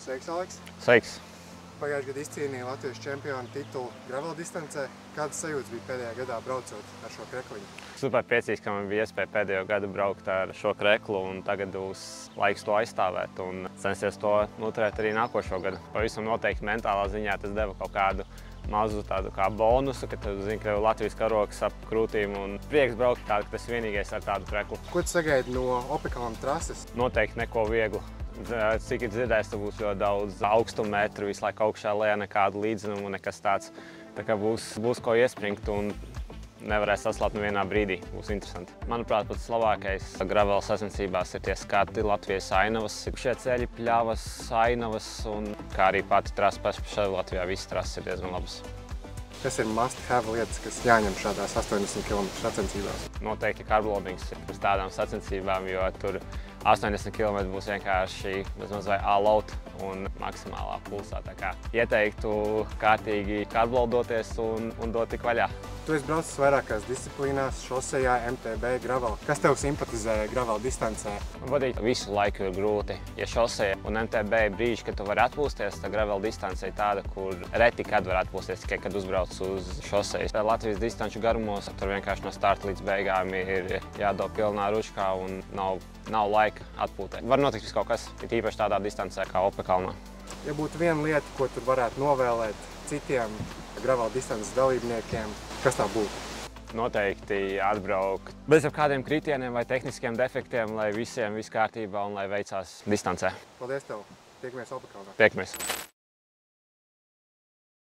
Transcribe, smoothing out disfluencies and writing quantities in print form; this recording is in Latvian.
Sveiks, Aleks! Sveiks! Pagājušajā gadā izcīnīja Latvijas čempionu titulu gravel distancē. Kādas sajūtas bija pēdējā gadā braucot ar šo krekliņu? Super priecīgs, ka man bija iespēja pēdējo gadu braukt ar šo kreklu, un tagad būs laiks to aizstāvēt un censties to noturēt arī nākošo gadu. Pavisam noteikti mentālā ziņā tas deva kaut kādu mazu tādu kā bonusu, ka tu zini, ka Latvijas karogs ap krūtīm un prieks braukt tā, ka tas vienīgais ar tādu kreklu. Ko tu sagaidi no Opekalna trases? Noteikti neko vieglu. Cik ir dzirdējis, tur būs ļoti daudz augstuma metru, visu laiku augšā lejā, nekādu līdzinumu, nekas tāds. Tā kā būs ko iespringt un nevarēs saslāpt nevienā brīdī. Būs interesanti. Manuprāt, pats labākais gravel sacensībās ir tie skati Latvijas ainavas. Šie ceļi, pļavas, ainavas un kā arī pati trasa pašai Latvijā, visas trases ir diezgan labas. Kas ir must-have lietas, kas jāņem šādās 80 km sacensībās? Noteikti karblodings uz tādām sacensībām, jo tur 80 km būs vienkārši mazliet all out un maksimālā pulsā. Tā kā ieteiktu kārtīgi karbldoties un dot tik vaļā. Tu esi braucis vairākās disciplīnās, šosejā, MTB, gravel. Kas tev simpatizē gravel distancē? Vadīt visu laiku ir grūti. Ja šoseja un MTB ir brīži, kad tu vari atpūsties, tad gravel distance ir tāda, kur reti kad var atpūsties, tikai kad uzbrauc uz šosejas. Latvijas distanču garumos tur vienkārši no starta līdz beigām ir jādod pilnā ručkā un nav laika atpūtēt. Var notikt kaut kas, ir īpaši tādā distancē kā Opekalnā. Ja būtu viena lieta, ko tur varētu novēlēt citiem gravel distances dalībniekiem, kas tā būtu? Noteikti atbraukt bez jebkādiem kritieniem vai tehniskiem defektiem, lai visiem viss kārtībā un lai veicās distancē. Paldies tev! Tiekamies Opekalnā! Tiekamies!